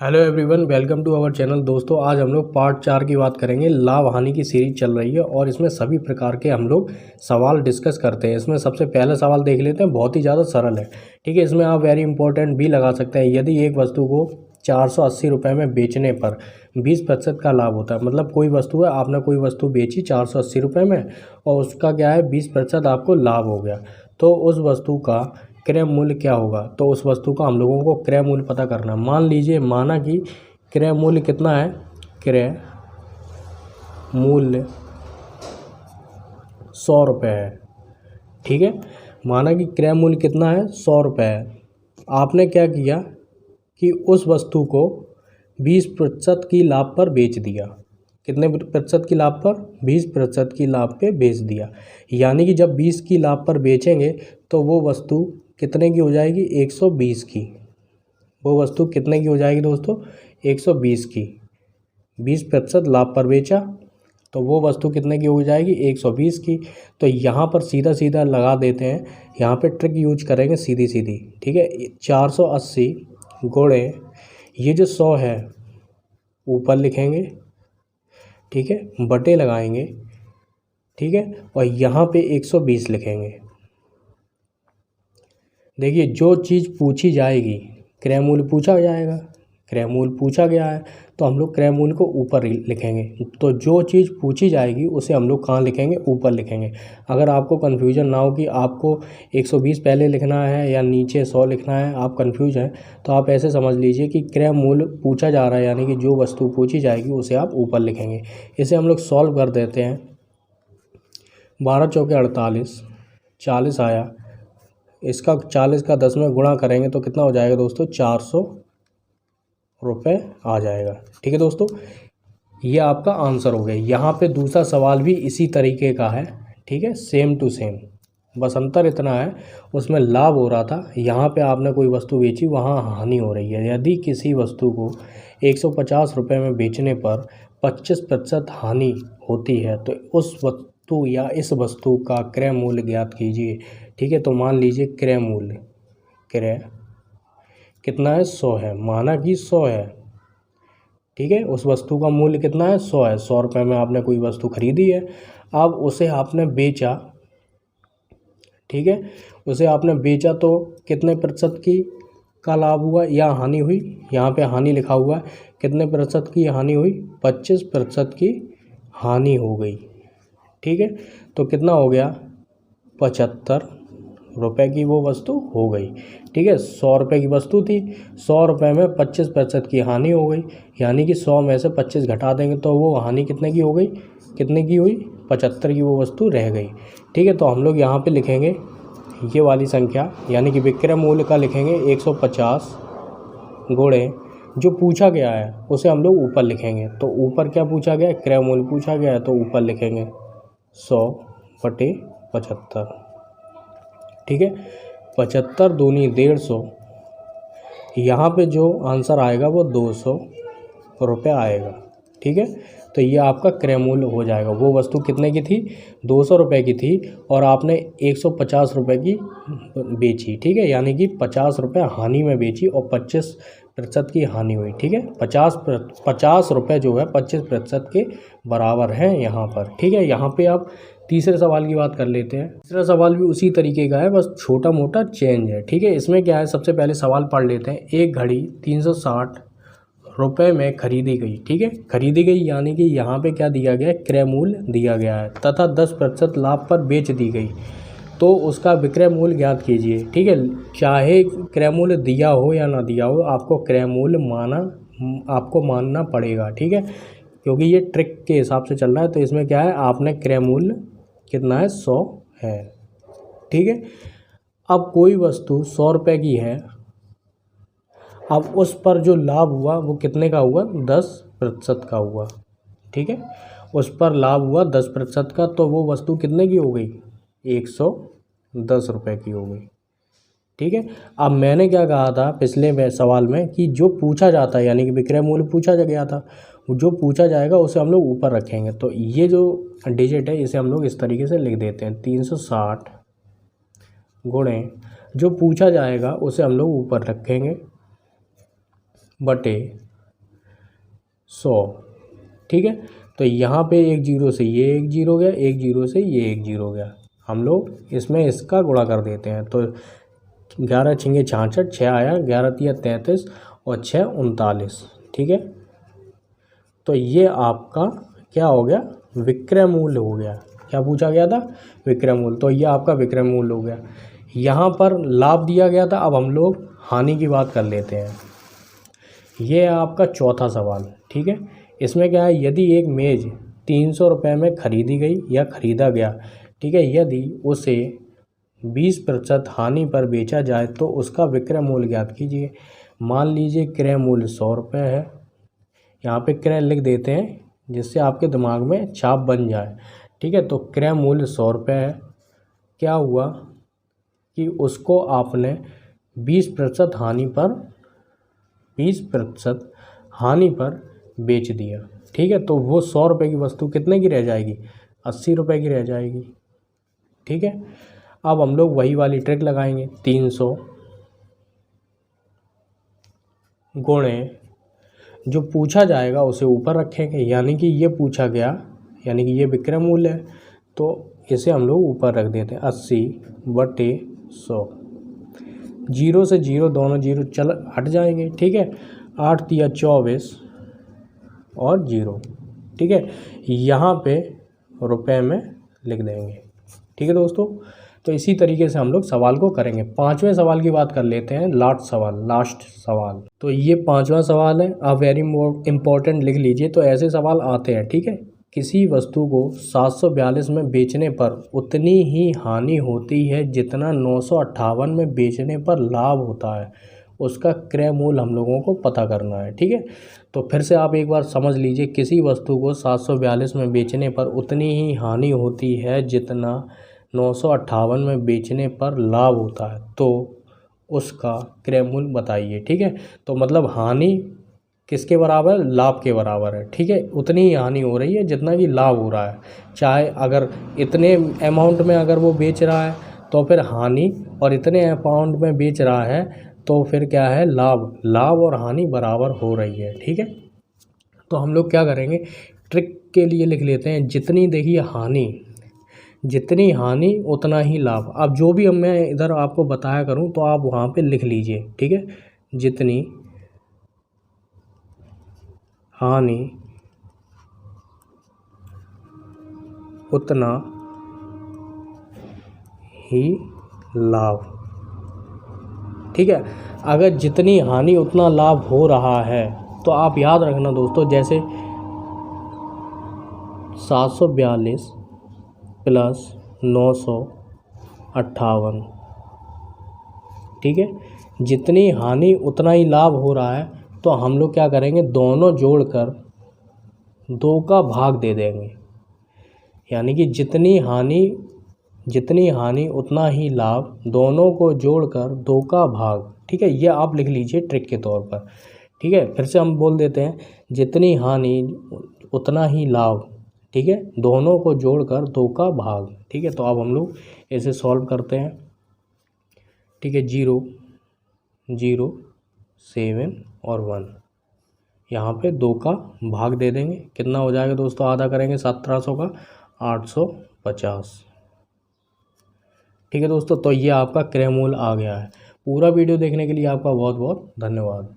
Hello everyone, welcome to our channel. दोस्तों, आज हम लोग पार्ट 4 की बात करेंगे। लाभ हानि की सीरीज चल रही है और इसमें सभी प्रकार के हम लोग सवाल डिस्कस करते हैं। इसमें सबसे पहला सवाल देख लेते हैं, बहुत ही ज़्यादा सरल है। ठीक है, इसमें आप वेरी इंपॉर्टेंट भी लगा सकते हैं। यदि एक वस्तु को 480 रुपये में बेचने पर 20% का लाभ होता है, मतलब कोई वस्तु है, आपने कोई वस्तु बेची 480 रुपये में और उसका क्या है 20% आपको लाभ हो गया, तो उस वस्तु का क्रय मूल्य क्या होगा। तो उस वस्तु का हम लोगों को क्रय मूल्य पता करना है। मान लीजिए, माना कि क्रय मूल्य कितना है, क्रय मूल्य 100 रुपये है। ठीक है, माना कि क्रय मूल्य कितना है, 100 रुपये है। आपने क्या किया कि उस वस्तु को 20% की लाभ पर बेच दिया। कितने प्रतिशत की लाभ पर? 20% की लाभ पे बेच दिया। यानी कि जब 20 की लाभ पर बेचेंगे तो वो वस्तु कितने की हो जाएगी, 120 की। वो वस्तु कितने की हो जाएगी दोस्तों, 120 की। 20% लाभ पर बेचा तो वो वस्तु कितने की हो जाएगी, 120 की। तो यहाँ पर सीधा सीधा लगा देते हैं, यहाँ पे ट्रिक यूज करेंगे सीधी सीधी। ठीक है, 480 गुणे ये जो 100 है ऊपर लिखेंगे, ठीक है, बटे लगाएंगे, ठीक है, और यहाँ पे 120 लिखेंगे। देखिए, जो चीज़ पूछी जाएगी, क्रय मूल्य पूछा जाएगा, क्रय मूल्य पूछा गया है तो हम लोग क्रय मूल्य को ऊपर लिखेंगे। तो जो चीज़ पूछी जाएगी उसे हम लोग कहाँ लिखेंगे, ऊपर लिखेंगे। अगर आपको कन्फ्यूजन ना हो कि आपको 120 पहले लिखना है या नीचे 100 लिखना है, आप कन्फ्यूज हैं, तो आप ऐसे समझ लीजिए कि क्रय मूल्य पूछा जा रहा है, यानी कि जो वस्तु पूछी जाएगी उसे आप ऊपर लिखेंगे। इसे हम लोग सॉल्व कर देते हैं। 12 चौके 48, 40 आया, इसका 40 का 10 में गुणा करेंगे तो कितना हो जाएगा दोस्तों, 400 रुपये आ जाएगा। ठीक है दोस्तों, ये आपका आंसर हो गया। यहाँ पे दूसरा सवाल भी इसी तरीके का है, ठीक है, सेम टू सेम, बस अंतर इतना है उसमें लाभ हो रहा था, यहाँ पे आपने कोई वस्तु बेची, वहाँ हानि हो रही है। यदि किसी वस्तु को 150 रुपये में बेचने पर 25% हानि होती है तो उस वस्तु या इस वस्तु का क्रय मूल्य ज्ञात कीजिए। ठीक है, तो मान लीजिए क्रय मूल्य, क्रय कितना है, 100 है, माना कि 100 है। ठीक है, उस वस्तु का मूल्य कितना है, 100 है। 100 रुपये में आपने कोई वस्तु खरीदी है, अब उसे आपने बेचा। ठीक है, उसे आपने बेचा तो कितने प्रतिशत की का लाभ हुआ या हानि हुई, यहाँ पे हानि लिखा हुआ है। कितने प्रतिशत की हानि हुई, 25% की हानि हो गई। ठीक है, तो कितना हो गया, 75 रुपये की वो वस्तु हो गई। ठीक है, 100 रुपये की वस्तु थी, 100 रुपये में 25% की हानि हो गई, यानी कि 100 में से 25 घटा देंगे तो वो हानि कितने की हो गई, कितने की हुई, 75 की वो वस्तु रह गई। ठीक है, तो हम लोग यहाँ पे लिखेंगे ये वाली संख्या, यानी कि विक्रय मूल्य का लिखेंगे 150 गुणे जो पूछा गया है उसे हम लोग ऊपर लिखेंगे। तो ऊपर क्या पूछा गया है, क्रय मूल्य पूछा गया है, तो ऊपर लिखेंगे 100/75। ठीक है, 75 दूनी 150, यहाँ पे जो आंसर आएगा वो 200 रुपये आएगा। ठीक है, तो ये आपका क्रय मूल्य हो जाएगा। वो वस्तु कितने की थी, 200 रुपये की थी और आपने 150 रुपये की बेची। ठीक है, यानी कि 50 रुपये हानि में बेची और 25% की हानि हुई। ठीक है, 50 रुपये जो है 25% के बराबर हैं यहाँ पर। ठीक है, यहाँ पे आप तीसरे सवाल की बात कर लेते हैं। तीसरा सवाल भी उसी तरीके का है, बस छोटा मोटा चेंज है। ठीक है, इसमें क्या है, सबसे पहले सवाल पढ़ लेते हैं। एक घड़ी 360 रुपये में खरीदी गई। ठीक है, खरीदी गई यानी कि यहाँ पे क्या दिया गया है, क्रय मूल्य दिया गया है, तथा 10% लाभ पर बेच दी गई, तो उसका विक्रय मूल्य ज्ञात कीजिए। ठीक है, चाहे क्रय मूल्य दिया हो या ना दिया हो, आपको क्रय मूल्य आपको मानना पड़ेगा। ठीक है, क्योंकि ये ट्रिक के हिसाब से चल रहा है, तो इसमें क्या है, आपने क्रय मूल्य कितना है, 100 है। ठीक है, अब कोई वस्तु 100 रुपये की है, अब उस पर जो लाभ हुआ वो कितने का हुआ, 10% का हुआ। ठीक है, उस पर लाभ हुआ 10% का, तो वो वस्तु कितने की हो गई, 110 रुपये की हो गई। ठीक है, अब मैंने क्या कहा था पिछले सवाल में कि जो पूछा जाता है, यानी कि विक्रय मूल्य पूछा गया था, जो पूछा जाएगा उसे हम लोग ऊपर रखेंगे। तो ये जो डिजिट है इसे हम लोग इस तरीके से लिख देते हैं, 360 गुणे जो पूछा जाएगा उसे हम लोग ऊपर रखेंगे, बटे 100। ठीक है, तो यहाँ पे एक जीरो से ये एक जीरो गया, एक जीरो से ये एक जीरो गया, हम लोग इसमें इसका गुणा कर देते हैं। तो 11 छिंगे 66, 6 आया, 11 तिया 33 और 6 39। ठीक है, तो ये आपका क्या हो गया, विक्रय मूल्य हो गया। क्या पूछा गया था, विक्रय मूल्य। तो ये आपका विक्रय मूल्य हो गया। यहाँ पर लाभ दिया गया था, अब हम लोग हानि की बात कर लेते हैं। ये है आपका चौथा सवाल। ठीक है, इसमें क्या है, यदि एक मेज़ 300 रुपये में खरीदी गई या ख़रीदा गया, ठीक है, यदि उसे 20% हानि पर बेचा जाए तो उसका विक्रय मूल्य ज्ञात कीजिए। मान लीजिए क्रय मूल्य 100 रुपये है, यहाँ पे क्रय लिख देते हैं जिससे आपके दिमाग में छाप बन जाए। ठीक है, तो क्रय मूल्य 100 रुपये है। क्या हुआ कि उसको आपने 20% हानि पर बेच दिया। ठीक है, तो वो 100 रुपये की वस्तु कितने की रह जाएगी, 80 रुपये की रह जाएगी। ठीक है, अब हम लोग वही वाली ट्रिक लगाएंगे, 300 गुणे जो पूछा जाएगा उसे ऊपर रखेंगे, यानी कि ये पूछा गया, यानी कि ये विक्रय मूल्य है, तो इसे हम लोग ऊपर रख देते हैं, 80 बटे 100। जीरो से जीरो, दोनों जीरो चल हट जाएंगे। ठीक है, 8 तिया 24 और जीरो। ठीक है, यहाँ पे रुपए में लिख देंगे। ठीक है दोस्तों, तो इसी तरीके से हम लोग सवाल को करेंगे। 5वें सवाल की बात कर लेते हैं, लास्ट सवाल। तो ये 5वां सवाल है, आप वेरी इंपॉर्टेंट लिख लीजिए, तो ऐसे सवाल आते हैं। ठीक है, किसी वस्तु को 742 में बेचने पर उतनी ही हानि होती है जितना 958 में बेचने पर लाभ होता है, उसका क्रय मूल्य हम लोगों को पता करना है। ठीक है, तो फिर से आप एक बार समझ लीजिए, किसी वस्तु को 742 में बेचने पर उतनी ही हानि होती है जितना 958 में बेचने पर लाभ होता है, तो उसका क्रय मूल्य बताइए। ठीक है, तो मतलब हानि किसके बराबर, लाभ के बराबर है। ठीक है, उतनी ही हानि हो रही है जितना कि लाभ हो रहा है। चाहे अगर इतने अमाउंट में अगर वो बेच रहा है तो फिर हानि, और इतने अमाउंट में बेच रहा है तो फिर क्या है, लाभ और हानि बराबर हो रही है। ठीक है, तो हम लोग क्या करेंगे, ट्रिक के लिए लिख लेते हैं, जितनी हानि उतना ही लाभ। अब जो भी मैं इधर आपको बताया करूं तो आप वहाँ पे लिख लीजिए। ठीक है, जितनी हानि उतना ही लाभ। ठीक है, अगर जितनी हानि उतना लाभ हो रहा है तो आप याद रखना दोस्तों, जैसे 742 प्लस 958। ठीक है, जितनी हानि उतना ही लाभ हो रहा है, तो हम लोग क्या करेंगे, दोनों जोड़कर 2 का भाग दे देंगे, यानी कि जितनी हानि उतना ही लाभ, दोनों को जोड़कर 2 का भाग। ठीक है, ये आप लिख लीजिए ट्रिक के तौर पर। ठीक है, फिर से हम बोल देते हैं, जितनी हानि उतना ही लाभ। ठीक है, दोनों को जोड़कर 2 का भाग। ठीक है, तो अब हम लोग इसे सॉल्व करते हैं। ठीक है, 0 0 7 और 1, यहाँ पे 2 का भाग दे देंगे, कितना हो जाएगा दोस्तों, आधा करेंगे 1700 का 850। ठीक है दोस्तों, तो ये आपका क्रय मूल्य आ गया है। पूरा वीडियो देखने के लिए आपका बहुत बहुत धन्यवाद।